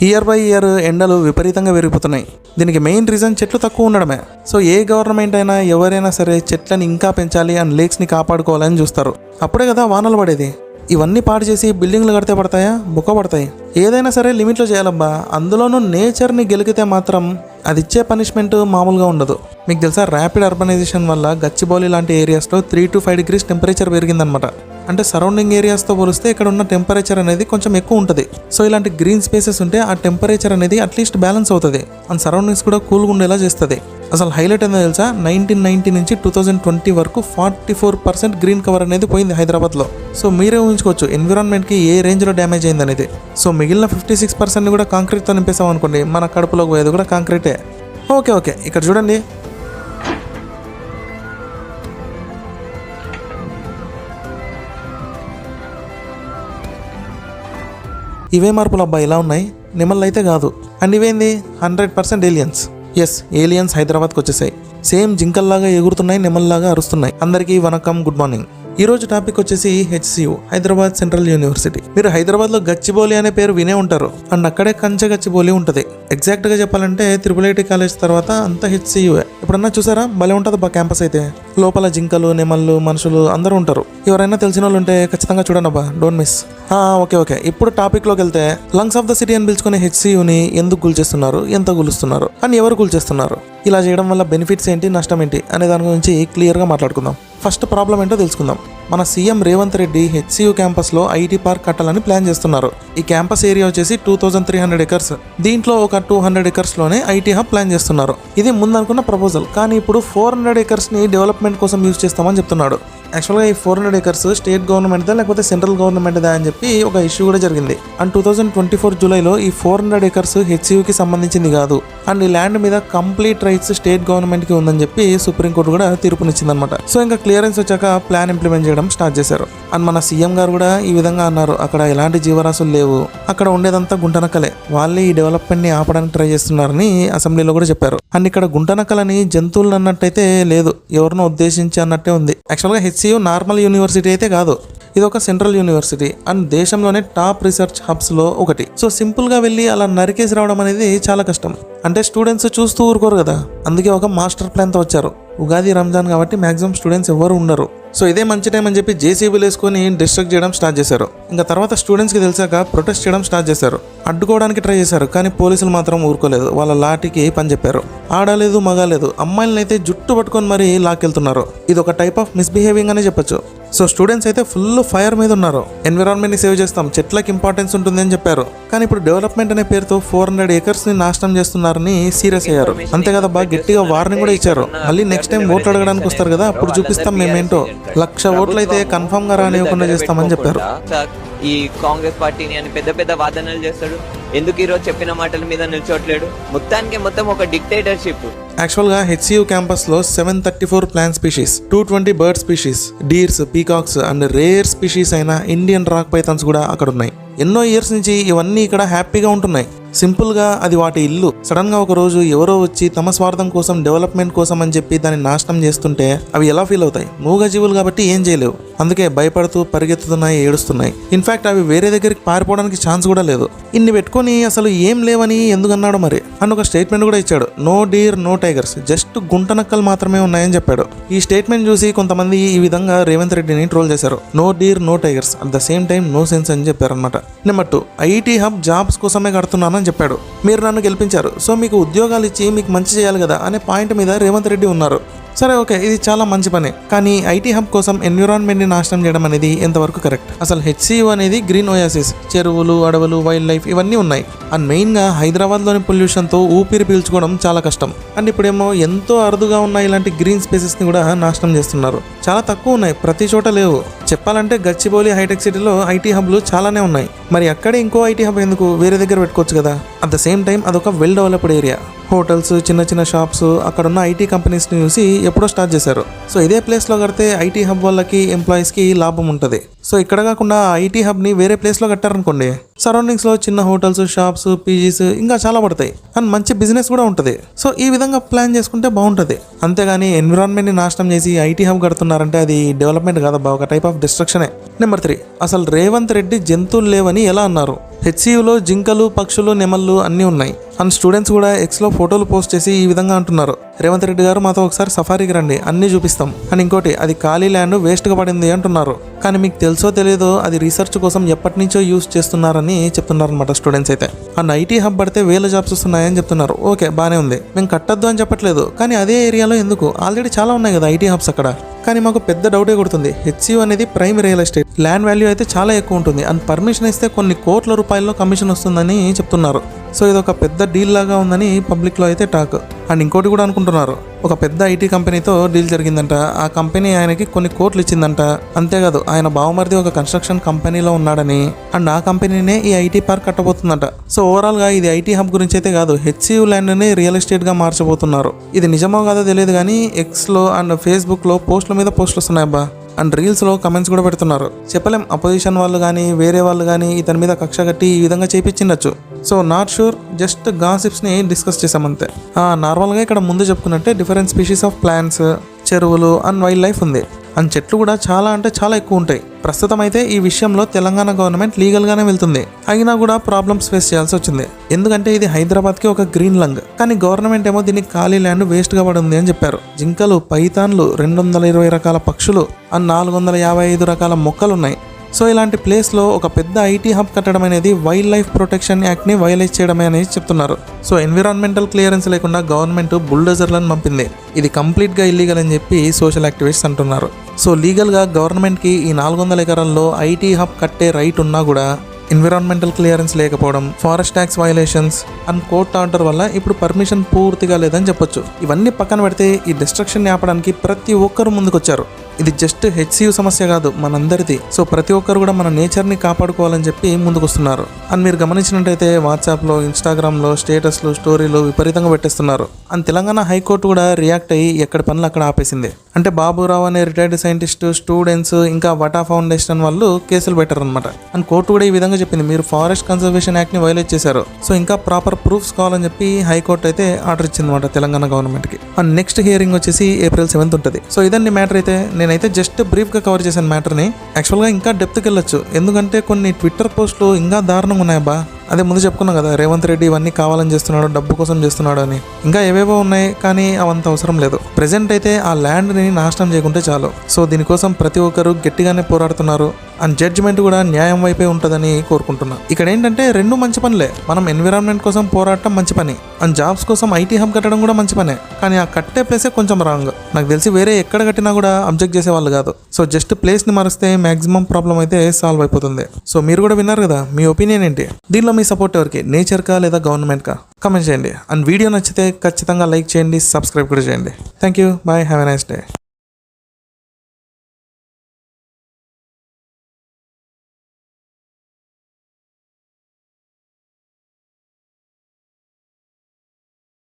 Year by year ఎండలు విపరీతంగా పెరిగిపోతున్నాయి. దీనికి మెయిన్ రీజన్ చెట్లు తక్కువ ఉండడమే. సో ఏ గవర్నమెంట్ అయినా ఎవరైనా సరే చెట్లను ఇంకా పెంచాలి అండ్ లేక్స్ని కాపాడుకోవాలని చూస్తారు. అప్పుడే కదా వానలు పడేది. ఇవన్నీ పాడు చేసి బిల్డింగ్లు కడితే పడతాయా? బొక్క పడతాయి. ఏదైనా సరే లిమిట్లో చేయాలబ్బా. అందులోనూ నేచర్ని గెలికితే మాత్రం అది ఇచ్చే పనిష్మెంట్ మామూలుగా ఉండదు. మీకు తెలుసా, ర్యాపిడ్ అర్బనైజేషన్ వల్ల గచ్చిబౌలి లాంటి ఏరియాస్లో 3 to 5 degrees టెంపరేచర్ పెరిగిందనమాట. అంటే సరౌండింగ్ ఏరియాస్తో పోలిస్తే ఇక్కడ ఉన్న టెంపరేచర్ అనేది కొంచెం ఎక్కువ ఉంటుంది. సో ఇలాంటి గ్రీన్ స్పేసెస్ ఉంటే ఆ టెంపరేచర్ అనేది అట్లీస్ట్ బ్యాలెన్స్ అవుతుంది అండ్ సరౌండింగ్స్ కూడా కూల్గా ఉండేలా చేస్తుంది. అసలు హైలైట్ ఏందో తెలుసా, 1990 నుంచి 2020 వరకు 44% గ్రీన్ కవర్ అనేది పోయింది హైదరాబాద్లో. సో మీరే ఊహించుకోవచ్చు ఎన్విరాన్మెంట్కి ఏ రేంజ్లో డ్యామేజ్ అయింది అనేది. సో మిగిలిన 56% కూడా కాంక్రీట్తో నింపేసాం అనుకోండి, మన కడుపులోకి పోయేది కూడా కాంక్రీటే. ఓకే ఇక్కడ చూడండి. ఇవే మార్పులు అబ్బా ఇలా ఉన్నాయి. నెమళ్ళు అయితే కాదు. అండ్ ఇవేంది 100% ఏలియన్స్. ఎస్, ఏలియన్స్ హైదరాబాద్కి వచ్చేసాయి. సేమ్ జింకల్లాగా ఎగురుతున్నాయి, నెమల్లాగా అరుస్తున్నాయి. అందరికీ వనకం, గుడ్ మార్నింగ్. ఈ రోజు టాపిక్ వచ్చేసి HCU, హైదరాబాద్ సెంట్రల్ యూనివర్సిటీ. మీరు హైదరాబాద్లో గచ్చిబౌలి అనే పేరు వినే ఉంటారు అండ్ అక్కడే కంచె గచ్చిబౌలి ఉంటుంది. ఎగ్జాక్ట్గా చెప్పాలంటే IIIT కాలేజ్ తర్వాత అంతా HCU. ఎప్పుడన్నా చూసారా? భలే ఉంటుంది బా క్యాంపస్ అయితే. లోపల జింకలు, నెమళ్ళు, మనుషులు అందరూ ఉంటారు. ఎవరైనా తెలిసిన వాళ్ళు ఉంటే ఖచ్చితంగా చూడండి అబ్బా, డోంట్ మిస్. ఓకే ఇప్పుడు టాపిక్లోకి వెళ్తే, లంగ్స్ ఆఫ్ ద సిటీ అని పిలుచుకునే HCUని ఎందుకు కూల్చేస్తున్నారు, ఎంత కూలుస్తున్నారు అని ఎవరు కూల్చేస్తున్నారు, ఇలా చేయడం వల్ల బెనిఫిట్స్ ఏంటి, నష్టం ఏంటి అనే దాని గురించి క్లియర్గా మాట్లాడుకుందాం. ఫస్ట్ ప్రాబ్లం ఏంటో తెలుసుకుందాం. మన సీఎం రేవంత్ రెడ్డి HCU క్యాంపస్లో IT పార్క్ కట్టాలని ప్లాన్ చేస్తున్నారు. ఈ క్యాంపస్ ఏరియా వచ్చేసి 2300 acres. దీంట్లో ఒక 200 acresలోనే IT హబ్ ప్లాన్ చేస్తున్నారు. ఇది ముందనుకున్న ప్రపోజల్. కానీ ఇప్పుడు 400 acresని డెవలప్మెంట్ కోసం యూజ్ చేస్తామని చెప్తున్నాడు. యాక్చువల్గా ఈ 400 acres స్టేట్ గవర్నమెంట్దా లేకపోతే సెంట్రల్ గవర్నమెంట్దా అని చెప్పి ఒక ఇష్యూ కూడా జరిగింది. అండ్ 2024 జూలైలో ఈ 400 acres HCUకి సంబంధించింది కాదు అండ్ ఈ ల్యాండ్ మీద కంప్లీట్ రైట్స్ స్టేట్ గవర్నమెంట్కి ఉందని చెప్పి సుప్రీంకోర్టు కూడా తీర్పునిచ్చిందనమాట. సో ఇంకా క్లియరెన్స్ వచ్చాక ప్లాన్ ఇంప్లిమెంట్ చేయడం స్టార్ట్ చేశారు. అండ్ మన సీఎం గారు కూడా ఈ విధంగా అన్నారు, అక్కడ ఎలాంటి జీవరాశులు లేవు, అక్కడ ఉండేదంతా గుంటనక్కలే, వాళ్ళే ఈ డెవలప్మెంట్ని ఆపడానికి ట్రై చేస్తున్నారని అసెంబ్లీలో కూడా చెప్పారు. అండ్ ఇక్కడ గుంటనక్కలని జంతువులు అన్నట్టయితే లేదు, ఎవరినో ఉద్దేశించి అన్నట్టే ఉంది. యాక్చువల్గా HCU నార్మల్ యూనివర్సిటీ అయితే కాదు, ఇది ఒక సెంట్రల్ యూనివర్సిటీ అండ్ దేశంలోనే టాప్ రీసెర్చ్ హబ్స్లో ఒకటి. సో సింపుల్గా వెళ్ళి అలా నరికేసి రావడం అనేది చాలా కష్టం. అంటే స్టూడెంట్స్ చూస్తూ ఊరుకోరు కదా, అందుకే ఒక మాస్టర్ ప్లాన్తో వచ్చారు. ఉగాది, రంజాన్ కాబట్టి మ్యాక్సిమం స్టూడెంట్స్ ఎవరు ఉండరు. సో ఇదే మంచి టైం అని చెప్పి JCBలు వేసుకొని డిస్ట్రక్ట్ చేయడం స్టార్ట్ చేశారు. ఇంకా తర్వాత స్టూడెంట్స్కి తెలిసాక ప్రొటెస్ట్ చేయడం స్టార్ట్ చేశారు. అడ్డుకోవడానికి ట్రై చేశారు, కానీ పోలీసులు మాత్రం ఊరుకోలేదు. వాళ్ళ లాఠీకి పని చెప్పారు. ఆడలేదు మగాలేదు, అమ్మాయిలను అయితే జుట్టు పట్టుకొని మరీ లాక్కెళ్తున్నారు. ఇది ఒక టైప్ ఆఫ్ మిస్బిహేవింగ్ అనే చెప్పొచ్చు. సో స్టూడెంట్స్ అయితే ఫుల్ ఫైర్ మీద ఉన్నారు. ఎన్విరాన్మెంట్ని సేవ్ చేస్తాం, చెట్లకి ఇంపార్టెన్స్ ఉంటుంది అని చెప్పారు. కానీ ఇప్పుడు డెవలప్మెంట్ అనే పేరుతో 400 acresని నాశనం చేస్తున్నారని సీరియస్ అయ్యారు. అంతే కదా బా, గట్టిగా వార్నింగ్ కూడా ఇచ్చారు. మళ్ళీ నెక్స్ట్ టైం ఓట్లు అడగడానికి వస్తారు కదా, అప్పుడు చూపిస్తాం మేమేంటో. 1,00,000 ఓట్లు అయితే కన్ఫర్మ్ గా రానివ్వకుండా చేస్తామని చెప్పారు. ఈ కాంగ్రెస్ పార్టీని అని పెద్ద వాదనలు చేస్తాడు. ఎందుకు ఈరోజు చెప్పిన మాటల మీద నిల్చోట్లేడు? మొత్తం ఒక డిక్టేటర్షిప్. యాక్చువల్గా HCU క్యాంపస్లో 734 plant species, 220 bird species, deers, peacocks and rare species అయిన ఇండియన్ రాక్ పైథాన్స్ కూడా అక్కడ ఉన్నాయి. ఎన్నో ఇయర్స్ నుంచి ఇవన్నీ ఇక్కడ హ్యాపీగా ఉంటున్నాయి. సింపుల్గా అది వాటి ఇల్లు. సడన్గా ఒక రోజు ఎవరో వచ్చి తమ స్వార్థం కోసం, డెవలప్మెంట్ కోసం అని చెప్పి దాన్ని నాశనం చేస్తుంటే అవి ఎలా ఫీల్ అవుతాయి? మూగజీవులు కాబట్టి ఏం చేయలేవు. అందుకే భయపడుతూ పరిగెత్తుతున్నాయి, ఏడుస్తున్నాయి. ఇన్ఫాక్ట్ అవి వేరే దగ్గరికి పారిపోవడానికి ఛాన్స్ కూడా లేదు. ఇన్ని పెట్టుకొని అసలు ఏం లేవని ఎందుకన్నాడో మరి అని ఒక స్టేట్మెంట్ కూడా ఇచ్చాడు. No deer, no tigers, just గుంటనక్కలు మాత్రమే ఉన్నాయని చెప్పాడు. ఈ స్టేట్మెంట్ చూసి కొంతమంది ఈ విధంగా రేవంత్ రెడ్డిని ట్రోల్ చేశారు. No deer, no tigers, at the same time no sense అని చెప్పారనమాట. నెంబర్ 2, IT హబ్ జాబ్స్ కోసమే కడుతున్నానని చెప్పాడు. మీరు నన్ను గెలిపించారు, సో మీకు ఉద్యోగాలు ఇచ్చి మీకు మంచి చేయాలి కదా అనే పాయింట్ మీద రేవంత్ రెడ్డి ఉన్నారు. సరే ఓకే, ఇది చాలా మంచి పనే. కానీ IT హబ్ కోసం ఎన్విరాన్మెంట్ని నాశనం చేయడం అనేది ఎంతవరకు కరెక్ట్? అసలు HCU అనేది గ్రీన్ ఓయాసిస్, చెరువులు, అడవులు, వైల్డ్ లైఫ్ ఇవన్నీ ఉన్నాయి. అండ్ మెయిన్గా హైదరాబాద్లోని పొల్యూషన్తో ఊపిరి పీల్చుకోవడం చాలా కష్టం. అండ్ ఇప్పుడేమో ఎంతో అరుదుగా ఉన్న ఇలాంటి గ్రీన్ స్పేసెస్ని కూడా నాశనం చేస్తున్నారు. చాలా తక్కువ ఉన్నాయి, ప్రతి చోట లేవు. చెప్పాలంటే గచ్చిబౌలి, హైటెక్ సిటీలో IT హబ్లు చాలానే ఉన్నాయి. మరి అక్కడే ఇంకో IT హబ్ ఎందుకు? వేరే దగ్గర పెట్టుకోవచ్చు కదా. అట్ ద సేమ్ టైం అదొక వెల్ డెవలప్డ్ ఏరియా. హోటల్స్, చిన్న షాప్స్, అక్కడున్న IT కంపెనీస్ని చూసి ఎప్పుడో స్టార్ట్ చేశారు. సో ఇదే ప్లేస్లో కడితే IT హబ్ వాళ్ళకి, ఎంప్లాయీస్కి లాభం ఉంటుంది. సో ఇక్కడ కాకుండా ఐటీ హబ్ని వేరే ప్లేస్లో కట్టారనుకోండి, సరౌండింగ్స్లో చిన్న హోటల్స్, షాప్స్, పీజీస్ ఇంకా చాలా పడతాయి అండ్ మంచి బిజినెస్ కూడా ఉంటుంది. సో ఈ విధంగా ప్లాన్ చేసుకుంటే బాగుంటుంది. అంతేగాని ఎన్విరాన్మెంట్ని నాశనం చేసి ఐటీ హబ్ కడుతున్నారంటే అది డెవలప్మెంట్ కాదబ్బా, ఒక టైప్ ఆఫ్ డిస్ట్రక్షనే. నెంబర్ 3, అసలు రేవంత్ రెడ్డి జంతువులు లేవని ఎలా అన్నారు? హెచ్సియులో జింకలు, పక్షులు, నెమళ్ళు అన్నీ ఉన్నాయి అండ్ స్టూడెంట్స్ కూడా ఎక్స్లో ఫోటోలు పోస్ట్ చేసి ఈ విధంగా అంటున్నారు, రేవంత్ రెడ్డి గారు మాతో ఒకసారి సఫారీకి రండి, అన్నీ చూపిస్తాం. అండ్ ఇంకోటి, అది ఖాళీ ల్యాండ్ వేస్ట్గా పడింది అంటున్నారు. కానీ మీకు తెలుసో తెలియదో అది రీసెర్చ్ కోసం ఎప్పటి నుంచో యూస్ చేస్తున్నారని చెప్తున్నారు అనమాట స్టూడెంట్స్ అయితే. అండ్ ఐటీ హబ్ పడితే వేల జాబ్స్ వస్తున్నాయని చెప్తున్నారు. ఓకే, బాగానే ఉంది, మేము కట్టద్దు అని చెప్పట్లేదు, కానీ అదే ఏరియాలో ఎందుకు? ఆల్రెడీ చాలా ఉన్నాయి కదా ఐటీ హబ్స్ అక్కడ. కానీ మాకు పెద్ద డౌటే కొడుతుంది, హెచ్సియు అనేది prime real estate, land value అయితే చాలా ఎక్కువ ఉంటుంది అండ్ పర్మిషన్ ఇస్తే కొన్ని కోట్ల రూపాయల్లో కమిషన్ వస్తుందని చెప్తున్నారు. సో ఇది ఒక పెద్ద డీల్ లాగా ఉందని పబ్లిక్లో అయితే టాక్. అండ్ ఇంకోటి కూడా అనుకుంటున్నారు, ఒక పెద్ద ఐటీ కంపెనీతో డీల్ జరిగిందంట, ఆ కంపెనీ ఆయనకి కొన్ని కోట్లు ఇచ్చిందంట. అంతేకాదు ఆయన బావమరిది ఒక కన్స్ట్రక్షన్ కంపెనీలో ఉన్నాడని అండ్ ఆ కంపెనీనే ఈ ఐటీ పార్క్ కట్టబోతుందంట. సో ఓవరాల్గా ఇది ఐటీ హబ్ గురించి అయితే కాదు, హెచ్సియు ల్యాండ్ని రియల్ ఎస్టేట్గా మార్చబోతున్నారు. ఇది నిజమో కాదో తెలియదు కానీ ఎక్స్లో అండ్ ఫేస్బుక్లో పోస్టుల మీద పోస్టులు వస్తున్నాయబ్బా అండ్ రీల్స్లో కమెంట్స్ కూడా పెడుతున్నారు. చెప్పలేం, అపోజిషన్ వాళ్ళు కానీ వేరే వాళ్ళు కానీ ఇతని మీద కక్ష కట్టి ఈ విధంగా చేపించిండొచ్చు. సో నాట్ షూర్, జస్ట్ గాసిప్స్ని డిస్కస్ చేసామంతే. నార్మల్గా ఇక్కడ ముందు చెప్పుకున్నట్టే డిఫరెంట్ స్పీషీస్ ఆఫ్ ప్లాంట్స్, చెరువులు అండ్ వైల్డ్ లైఫ్ ఉంది అండ్ చెట్లు కూడా చాలా అంటే చాలా ఎక్కువ ఉంటాయి. ప్రస్తుతం అయితే ఈ విషయంలో తెలంగాణ గవర్నమెంట్ లీగల్గానే వెళ్తుంది, అయినా కూడా ప్రాబ్లమ్స్ ఫేస్ చేయాల్సి వచ్చింది. ఎందుకంటే ఇది హైదరాబాద్కి ఒక గ్రీన్ లంగ్, కానీ గవర్నమెంట్ ఏమో దీనికి ఖాళీ ల్యాండ్ వేస్ట్గా పడింది అని చెప్పారు. జింకలు, పైతాన్లు, 220 రకాల పక్షులు అండ్ 455 రకాల మొక్కలు ఉన్నాయి. సో ఇలాంటి ప్లేస్లో ఒక పెద్ద ఐటీ హబ్ కట్టడం అనేది వైల్డ్ లైఫ్ ప్రొటెక్షన్ యాక్ట్ని వైలేట్ చేయడమే అనేది చెప్తున్నారు. సో ఎన్విరాన్మెంటల్ క్లియరెన్స్ లేకుండా గవర్నమెంట్ బుల్డోజర్లను పంపింది, ఇది కంప్లీట్గా ఇల్లీగల్ అని చెప్పి సోషల్ యాక్టివిస్ట్స్ అంటున్నారు. సో లీగల్గా గవర్నమెంట్కి ఈ 400 ఎకరాల్లో ఐటీ హబ్ కట్టే రైట్ ఉన్నా కూడా ఎన్విరాన్మెంటల్ క్లియరెన్స్ లేకపోవడం, forest tax violations and court order వల్ల ఇప్పుడు పర్మిషన్ పూర్తిగా లేదని చెప్పొచ్చు. ఇవన్నీ పక్కన పెడితే ఈ డిస్ట్రక్షన్ ఆపడానికి ప్రతి ఒక్కరు ముందుకొచ్చారు. ఇది జస్ట్ హెచ్సియు సమస్య కాదు, మనందరిది. సో ప్రతి ఒక్కరు కూడా మన నేచర్ని కాపాడుకోవాలని చెప్పి ముందుకొస్తున్నారు. అండ్ మీరు గమనించినట్టయితే వాట్సాప్లో, ఇన్స్టాగ్రామ్లో స్టేటస్లు, స్టోరీలు విపరీతంగా పెట్టేస్తున్నారు. అండ్ తెలంగాణ హైకోర్టు కూడా రియాక్ట్ అయ్యి ఎక్కడి పనులు అక్కడ ఆపేసింది. అంటే బాబురావు అనే రిటైర్డ్ సైంటిస్ట్, స్టూడెంట్స్ ఇంకా వటా ఫౌండేషన్ వాళ్ళు కేసులు పెట్టారనమాట. అండ్ కోర్టు కూడా ఈ విధంగా చెప్పింది, మీరు ఫారెస్ట్ కన్జర్వేషన్ యాక్ట్ని వైలేట్ చేశారు, సో ఇంకా ప్రాపర్ ప్రూఫ్స్ కావాలని చెప్పి హైకోర్టు అయితే ఆర్డర్ ఇచ్చిందన్నమాట తెలంగాణ గవర్నమెంట్కి. అండ్ నెక్స్ట్ హియరింగ్ వచ్చేసి April 7th ఉంటుంది. సో ఇదండి మ్యాటర్. అయితే నేనైతే జస్ట్ బ్రీఫ్గా కవర్ చేశాను మ్యాటర్ని. యాక్చువల్గా ఇంకా డెప్త్కి వెళ్ళొచ్చు, ఎందుకంటే కొన్ని ట్విట్టర్ పోస్టులు ఇంకా దారుణంగా ఉన్నాయబ్బా. అదే ముందు చెప్పుకున్నాం కదా, రేవంత్ రెడ్డి ఇవన్నీ కావాలని చేస్తున్నాడు, డబ్బు కోసం చేస్తున్నాడు అని. ఇంకా ఏవేవో ఉన్నాయి కానీ అవంత అవసరం లేదు. ప్రెజెంట్ అయితే ఆ ల్యాండ్ని నాశనం చేయకుంటే చాలు. సో దీనికోసం ప్రతి ఒక్కరు గట్టిగానే పోరాడుతున్నారు అండ్ జడ్జిమెంట్ కూడా న్యాయం వైపే ఉంటుందని కోరుకుంటున్నా. ఇక్కడ ఏంటంటే రెండు మంచి పనులే, మనం ఎన్విరాన్మెంట్ కోసం పోరాడటం మంచి పని అండ్ జాబ్స్ కోసం ఐటీ హబ్ కట్టడం కూడా మంచి పనే. కానీ ఆ కట్టే ప్లేసే కొంచెం రాంగ్. నాకు తెలిసి వేరే ఎక్కడ కట్టినా కూడా అబ్జెక్ట్ చేసేవాళ్ళు కాదు. సో జస్ట్ ప్లేస్ని మారిస్తే మ్యాక్సిమం ప్రాబ్లం అయితే సాల్వ్ అయిపోతుంది. సో మీరు కూడా విన్నారు కదా, మీ ఒపీనియన్ ఏంటి? దీనిలో మీ సపోర్ట్ ఎవరికి, నేచర్కా లేదా గవర్నమెంట్కా? కమెంట్ చేయండి. అండ్ వీడియో నచ్చితే ఖచ్చితంగా లైక్ చేయండి, సబ్స్క్రైబ్ కూడా చేయండి. Thank you, bye, have a nice day.